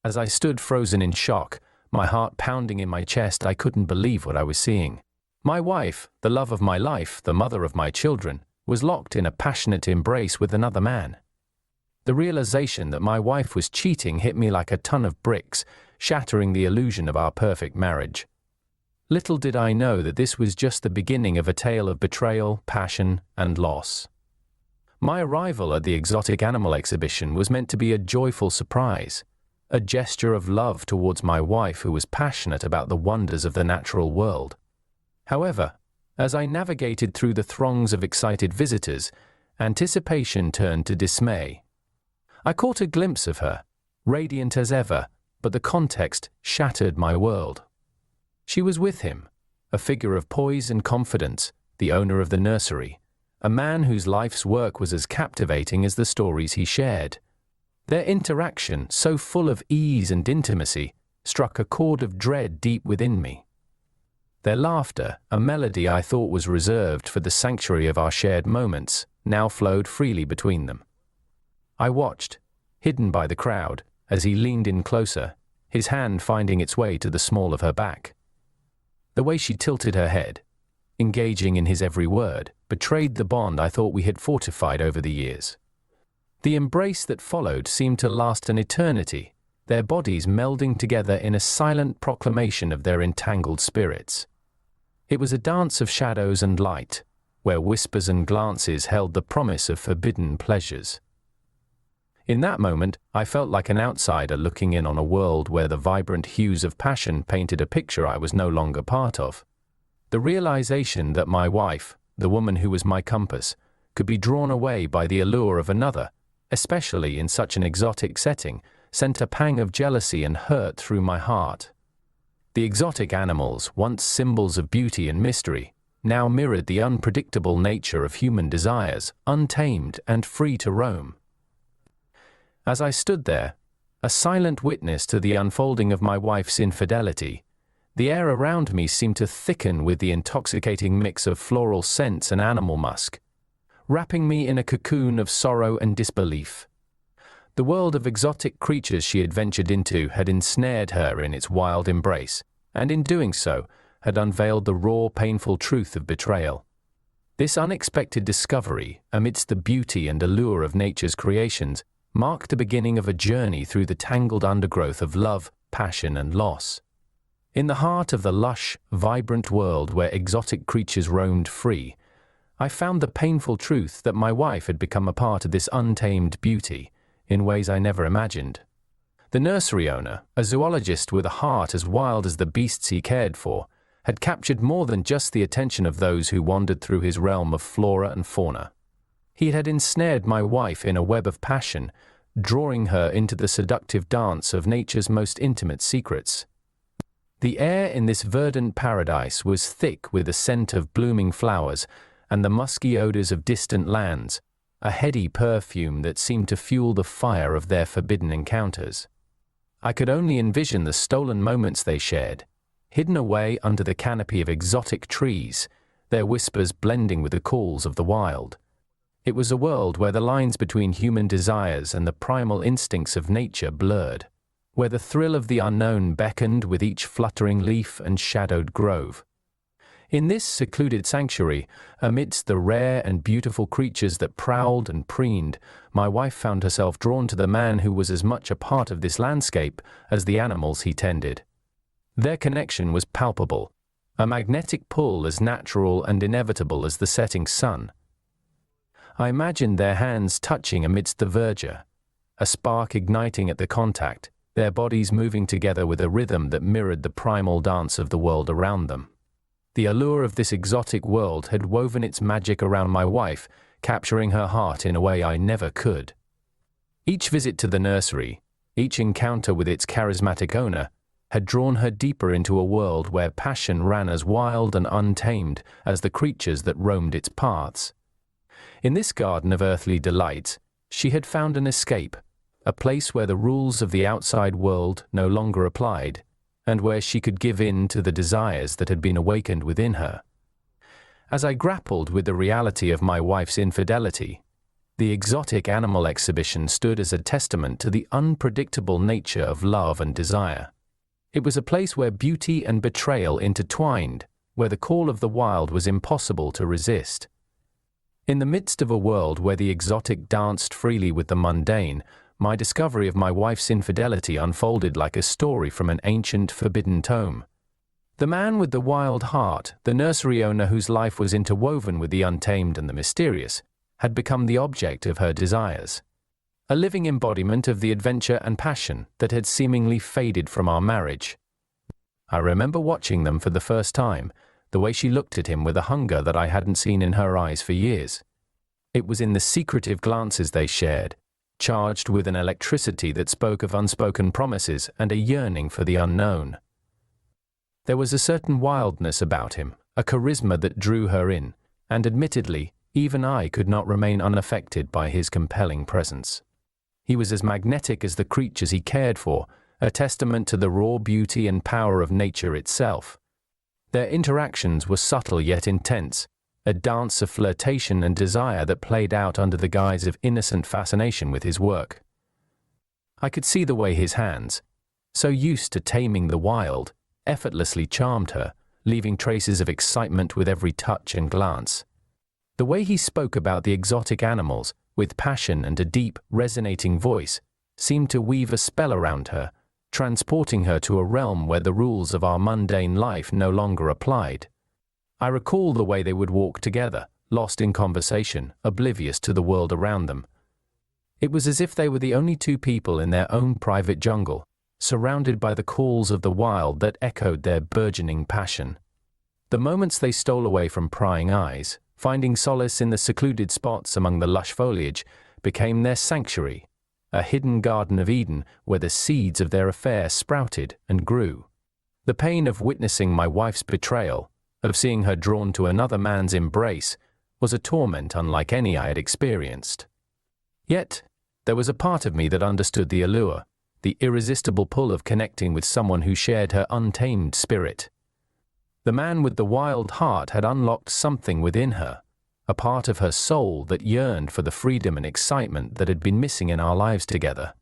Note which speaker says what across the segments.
Speaker 1: As I stood frozen in shock, my heart pounding in my chest, I couldn't believe what I was seeing. My wife, the love of my life, the mother of my children, was locked in a passionate embrace with another man. The realization that my wife was cheating hit me like a ton of bricks, shattering the illusion of our perfect marriage. Little did I know that this was just the beginning of a tale of betrayal, passion, and loss. My arrival at the exotic animal exhibition was meant to be a joyful surprise, a gesture of love towards my wife who was passionate about the wonders of the natural world. However, as I navigated through the throngs of excited visitors, anticipation turned to dismay. I caught a glimpse of her, radiant as ever, but the context shattered my world. She was with him, a figure of poise and confidence, the owner of the nursery, a man whose life's work was as captivating as the stories he shared. Their interaction, so full of ease and intimacy, struck a chord of dread deep within me. Their laughter, a melody I thought was reserved for the sanctuary of our shared moments, now flowed freely between them. I watched, hidden by the crowd, as he leaned in closer, his hand finding its way to the small of her back. The way she tilted her head, engaging in his every word, betrayed the bond I thought we had fortified over the years. The embrace that followed seemed to last an eternity, their bodies melding together in a silent proclamation of their entangled spirits. It was a dance of shadows and light, where whispers and glances held the promise of forbidden pleasures. In that moment, I felt like an outsider looking in on a world where the vibrant hues of passion painted a picture I was no longer part of. The realization that my wife, the woman who was my compass, could be drawn away by the allure of another, especially in such an exotic setting, sent a pang of jealousy and hurt through my heart. The exotic animals, once symbols of beauty and mystery, now mirrored the unpredictable nature of human desires, untamed and free to roam. As I stood there, a silent witness to the unfolding of my wife's infidelity, the air around me seemed to thicken with the intoxicating mix of floral scents and animal musk, wrapping me in a cocoon of sorrow and disbelief. The world of exotic creatures she had ventured into had ensnared her in its wild embrace, and in doing so, had unveiled the raw, painful truth of betrayal. This unexpected discovery, amidst the beauty and allure of nature's creations, marked the beginning of a journey through the tangled undergrowth of love, passion, and loss. In the heart of the lush, vibrant world where exotic creatures roamed free, I found the painful truth that my wife had become a part of this untamed beauty, in ways I never imagined. The nursery owner, a zoologist with a heart as wild as the beasts he cared for, had captured more than just the attention of those who wandered through his realm of flora and fauna. He had ensnared my wife in a web of passion, drawing her into the seductive dance of nature's most intimate secrets. The air in this verdant paradise was thick with the scent of blooming flowers and the musky odors of distant lands, a heady perfume that seemed to fuel the fire of their forbidden encounters. I could only envision the stolen moments they shared, hidden away under the canopy of exotic trees, their whispers blending with the calls of the wild. It was a world where the lines between human desires and the primal instincts of nature blurred, where the thrill of the unknown beckoned with each fluttering leaf and shadowed grove. In this secluded sanctuary, amidst the rare and beautiful creatures that prowled and preened, my wife found herself drawn to the man who was as much a part of this landscape as the animals he tended. Their connection was palpable, a magnetic pull as natural and inevitable as the setting sun. I imagined their hands touching amidst the verdure, a spark igniting at the contact, their bodies moving together with a rhythm that mirrored the primal dance of the world around them. The allure of this exotic world had woven its magic around my wife, capturing her heart in a way I never could. Each visit to the nursery, each encounter with its charismatic owner, had drawn her deeper into a world where passion ran as wild and untamed as the creatures that roamed its paths. In this garden of earthly delights, she had found an escape, a place where the rules of the outside world no longer applied, and where she could give in to the desires that had been awakened within her. As I grappled with the reality of my wife's infidelity, The exotic animal exhibition stood as a testament to the unpredictable nature of love and desire. It was a place where beauty and betrayal intertwined, where the call of the wild was impossible to resist. In the midst of a world where the exotic danced freely with the mundane, my discovery of my wife's infidelity unfolded like a story from an ancient, forbidden tome. The man with the wild heart, the nursery owner whose life was interwoven with the untamed and the mysterious, had become the object of her desires. A living embodiment of the adventure and passion that had seemingly faded from our marriage. I remember watching them for the first time, the way she looked at him with a hunger that I hadn't seen in her eyes for years. It was in the secretive glances they shared, charged with an electricity that spoke of unspoken promises and a yearning for the unknown. There was a certain wildness about him, a charisma that drew her in, and admittedly, even I could not remain unaffected by his compelling presence. He was as magnetic as the creatures he cared for, a testament to the raw beauty and power of nature itself. Their interactions were subtle yet intense, a dance of flirtation and desire that played out under the guise of innocent fascination with his work. I could see the way his hands, so used to taming the wild, effortlessly charmed her, leaving traces of excitement with every touch and glance. The way he spoke about the exotic animals, with passion and a deep, resonating voice, seemed to weave a spell around her, transporting her to a realm where the rules of our mundane life no longer applied. I recall the way they would walk together, lost in conversation, oblivious to the world around them. It was as if they were the only two people in their own private jungle, surrounded by the calls of the wild that echoed their burgeoning passion. The moments they stole away from prying eyes, finding solace in the secluded spots among the lush foliage, became their sanctuary, a hidden Garden of Eden where the seeds of their affair sprouted and grew. The pain of witnessing my wife's betrayal, of seeing her drawn to another man's embrace, was a torment unlike any I had experienced. Yet, there was a part of me that understood the allure, the irresistible pull of connecting with someone who shared her untamed spirit. The man with the wild heart had unlocked something within her, a part of her soul that yearned for the freedom and excitement that had been missing in our lives together.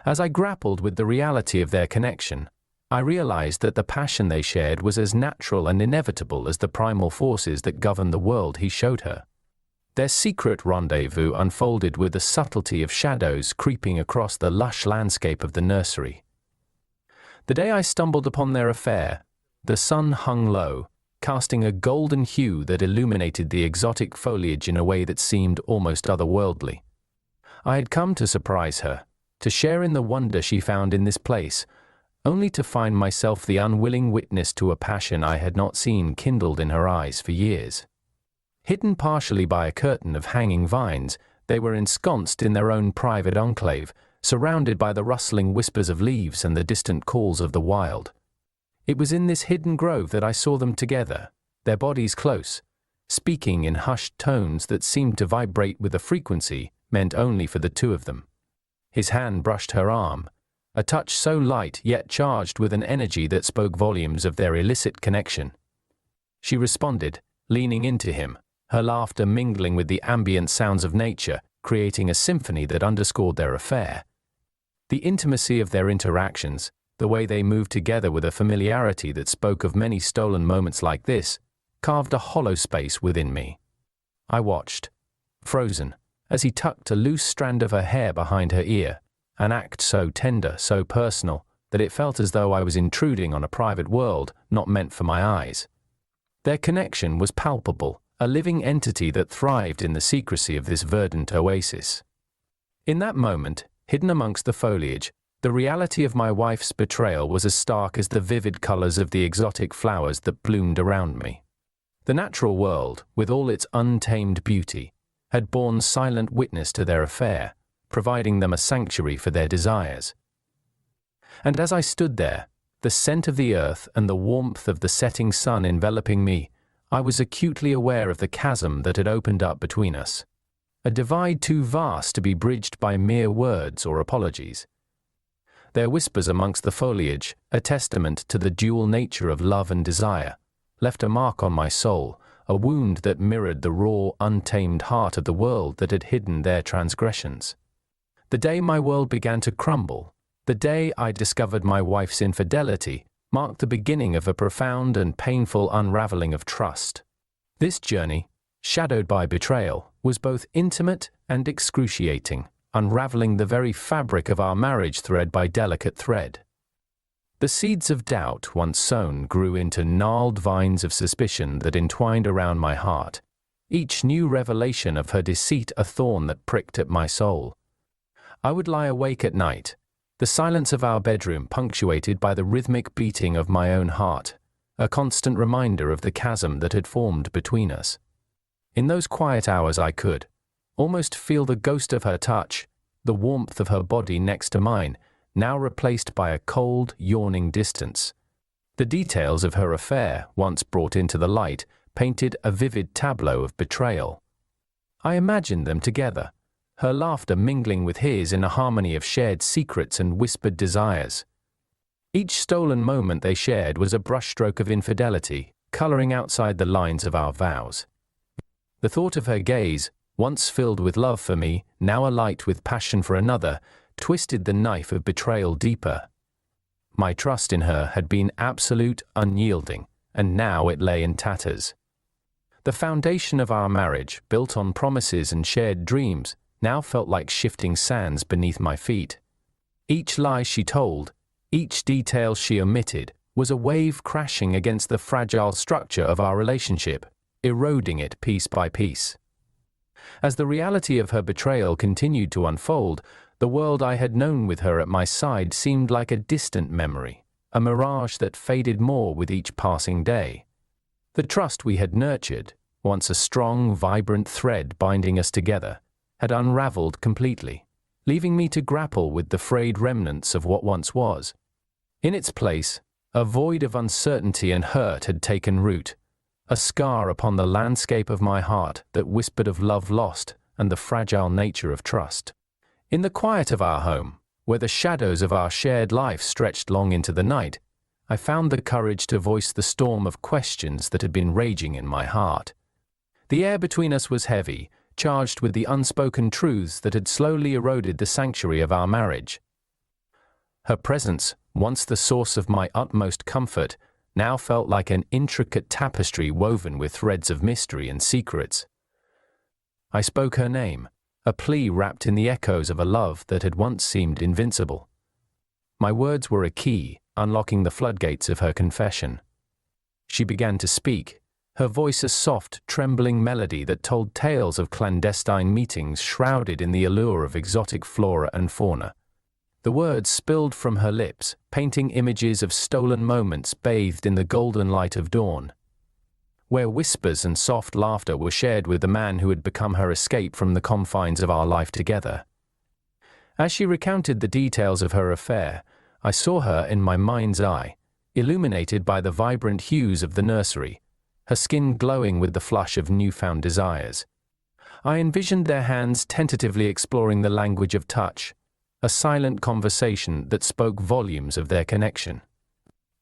Speaker 1: As I grappled with the reality of their connection, I realized that the passion they shared was as natural and inevitable as the primal forces that govern the world he showed her. Their secret rendezvous unfolded with the subtlety of shadows creeping across the lush landscape of the nursery. The day I stumbled upon their affair, the sun hung low, casting a golden hue that illuminated the exotic foliage in a way that seemed almost otherworldly. I had come to surprise her, to share in the wonder she found in this place, only to find myself the unwilling witness to a passion I had not seen kindled in her eyes for years. Hidden partially by a curtain of hanging vines, they were ensconced in their own private enclave, surrounded by the rustling whispers of leaves and the distant calls of the wild. It was in this hidden grove that I saw them together, their bodies close, speaking in hushed tones that seemed to vibrate with a frequency meant only for the two of them. His hand brushed her arm, a touch so light yet charged with an energy that spoke volumes of their illicit connection. She responded, leaning into him, her laughter mingling with the ambient sounds of nature, creating a symphony that underscored their affair. The intimacy of their interactions, the way they moved together with a familiarity that spoke of many stolen moments like this, carved a hollow space within me. I watched, frozen, as he tucked a loose strand of her hair behind her ear, an act so tender, so personal, that it felt as though I was intruding on a private world not meant for my eyes. Their connection was palpable, a living entity that thrived in the secrecy of this verdant oasis. In that moment, hidden amongst the foliage, the reality of my wife's betrayal was as stark as the vivid colors of the exotic flowers that bloomed around me. The natural world, with all its untamed beauty, had borne silent witness to their affair, providing them a sanctuary for their desires. And as I stood there, the scent of the earth and the warmth of the setting sun enveloping me, I was acutely aware of the chasm that had opened up between us, a divide too vast to be bridged by mere words or apologies. Their whispers amongst the foliage, a testament to the dual nature of love and desire, left a mark on my soul, a wound that mirrored the raw, untamed heart of the world that had hidden their transgressions. The day my world began to crumble, the day I discovered my wife's infidelity, marked the beginning of a profound and painful unraveling of trust. This journey, shadowed by betrayal, was both intimate and excruciating, unraveling the very fabric of our marriage thread by delicate thread. The seeds of doubt once sown grew into gnarled vines of suspicion that entwined around my heart, each new revelation of her deceit a thorn that pricked at my soul. I would lie awake at night, the silence of our bedroom punctuated by the rhythmic beating of my own heart, a constant reminder of the chasm that had formed between us. In those quiet hours I could almost feel the ghost of her touch, the warmth of her body next to mine, now replaced by a cold, yawning distance. The details of her affair, once brought into the light, painted a vivid tableau of betrayal. I imagined them together, her laughter mingling with his in a harmony of shared secrets and whispered desires. Each stolen moment they shared was a brushstroke of infidelity, coloring outside the lines of our vows. The thought of her gaze, once filled with love for me, now alight with passion for another, twisted the knife of betrayal deeper. My trust in her had been absolute, unyielding, and now it lay in tatters. The foundation of our marriage, built on promises and shared dreams, now felt like shifting sands beneath my feet. Each lie she told, each detail she omitted, was a wave crashing against the fragile structure of our relationship, eroding it piece by piece. As the reality of her betrayal continued to unfold, the world I had known with her at my side seemed like a distant memory, a mirage that faded more with each passing day. The trust we had nurtured, once a strong, vibrant thread binding us together, had unraveled completely, leaving me to grapple with the frayed remnants of what once was. In its place, a void of uncertainty and hurt had taken root, a scar upon the landscape of my heart that whispered of love lost and the fragile nature of trust. In the quiet of our home, where the shadows of our shared life stretched long into the night, I found the courage to voice the storm of questions that had been raging in my heart. The air between us was heavy, charged with the unspoken truths that had slowly eroded the sanctuary of our marriage. Her presence, once the source of my utmost comfort, now felt like an intricate tapestry woven with threads of mystery and secrets. I spoke her name, a plea wrapped in the echoes of a love that had once seemed invincible. My words were a key, unlocking the floodgates of her confession. She began to speak, her voice a soft, trembling melody that told tales of clandestine meetings shrouded in the allure of exotic flora and fauna. The words spilled from her lips, painting images of stolen moments bathed in the golden light of dawn, where whispers and soft laughter were shared with the man who had become her escape from the confines of our life together. As she recounted the details of her affair, I saw her in my mind's eye, illuminated by the vibrant hues of the nursery, her skin glowing with the flush of newfound desires. I envisioned their hands tentatively exploring the language of touch, a silent conversation that spoke volumes of their connection.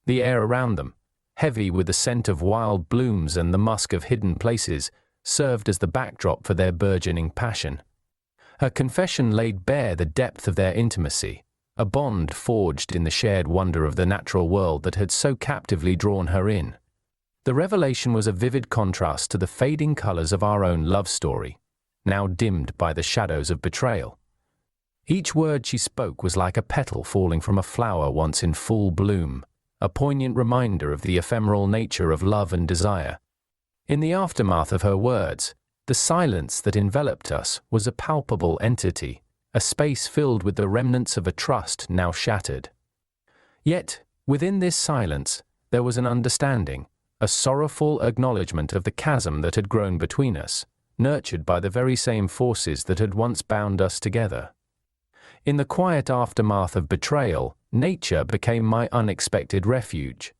Speaker 1: The air around them, heavy with the scent of wild blooms and the musk of hidden places, served as the backdrop for their burgeoning passion. Her confession laid bare the depth of their intimacy, a bond forged in the shared wonder of the natural world that had so captively drawn her in. The revelation was a vivid contrast to the fading colors of our own love story, now dimmed by the shadows of betrayal. Each word she spoke was like a petal falling from a flower once in full bloom, a poignant reminder of the ephemeral nature of love and desire. In the aftermath of her words, the silence that enveloped us was a palpable entity, a space filled with the remnants of a trust now shattered. Yet, within this silence, there was an understanding, a sorrowful acknowledgement of the chasm that had grown between us, nurtured by the very same forces that had once bound us together. In the quiet aftermath of betrayal, nature became my unexpected refuge.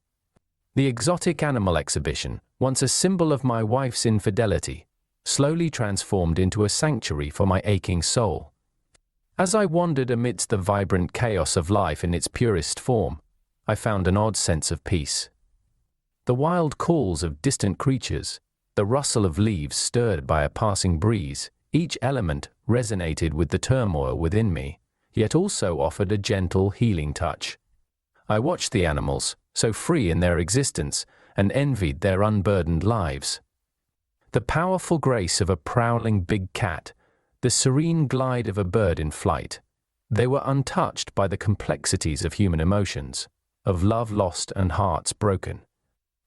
Speaker 1: The exotic animal exhibition, once a symbol of my wife's infidelity, slowly transformed into a sanctuary for my aching soul. As I wandered amidst the vibrant chaos of life in its purest form, I found an odd sense of peace. The wild calls of distant creatures, the rustle of leaves stirred by a passing breeze. Each element resonated with the turmoil within me, yet also offered a gentle, healing touch. I watched the animals, so free in their existence, and envied their unburdened lives. The powerful grace of a prowling big cat, the serene glide of a bird in flight. They were untouched by the complexities of human emotions, of love lost and hearts broken.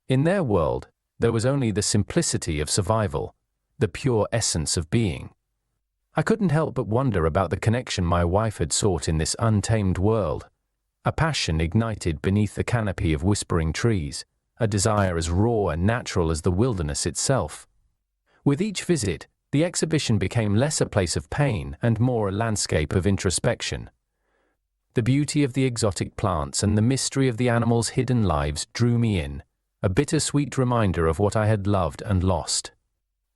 Speaker 1: In their world, there was only the simplicity of survival, the pure essence of being. I couldn't help but wonder about the connection my wife had sought in this untamed world, a passion ignited beneath the canopy of whispering trees, a desire as raw and natural as the wilderness itself. With each visit, the exhibition became less a place of pain and more a landscape of introspection. The beauty of the exotic plants and the mystery of the animals' hidden lives drew me in, a bittersweet reminder of what I had loved and lost.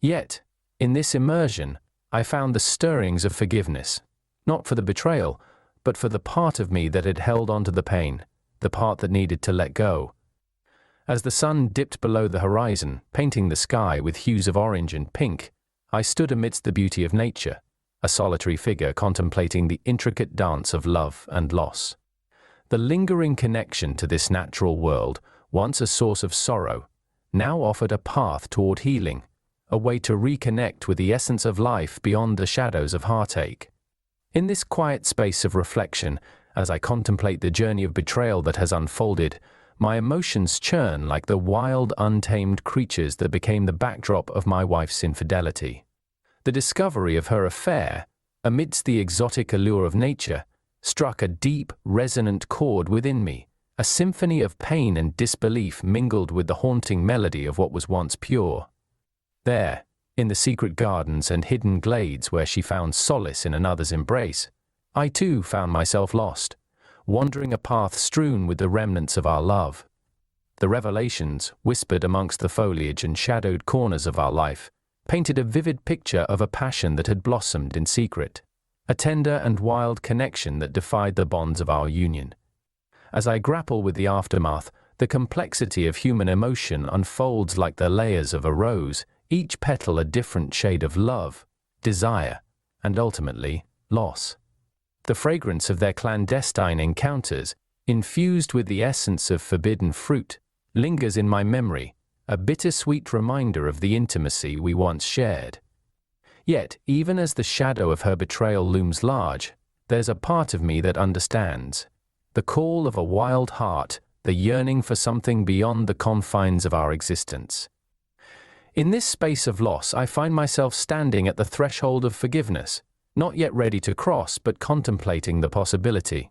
Speaker 1: Yet, in this immersion, I found the stirrings of forgiveness, not for the betrayal, but for the part of me that had held on to the pain, the part that needed to let go. As the sun dipped below the horizon, painting the sky with hues of orange and pink, I stood amidst the beauty of nature, a solitary figure contemplating the intricate dance of love and loss. The lingering connection to this natural world, once a source of sorrow, now offered a path toward healing, a way to reconnect with the essence of life beyond the shadows of heartache. In this quiet space of reflection, as I contemplate the journey of betrayal that has unfolded, my emotions churn like the wild, untamed creatures that became the backdrop of my wife's infidelity. The discovery of her affair, amidst the exotic allure of nature, struck a deep, resonant chord within me, a symphony of pain and disbelief mingled with the haunting melody of what was once pure. There, in the secret gardens and hidden glades where she found solace in another's embrace, I too found myself lost, wandering a path strewn with the remnants of our love. The revelations, whispered amongst the foliage and shadowed corners of our life, painted a vivid picture of a passion that had blossomed in secret, a tender and wild connection that defied the bonds of our union. As I grapple with the aftermath, the complexity of human emotion unfolds like the layers of a rose, each petal a different shade of love, desire, and ultimately, loss. The fragrance of their clandestine encounters, infused with the essence of forbidden fruit, lingers in my memory, a bittersweet reminder of the intimacy we once shared. Yet, even as the shadow of her betrayal looms large, there's a part of me that understands. The call of a wild heart, the yearning for something beyond the confines of our existence. In this space of loss, I find myself standing at the threshold of forgiveness, not yet ready to cross, but contemplating the possibility.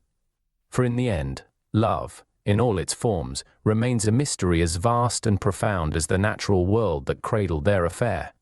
Speaker 1: For in the end, love, in all its forms, remains a mystery as vast and profound as the natural world that cradled their affair.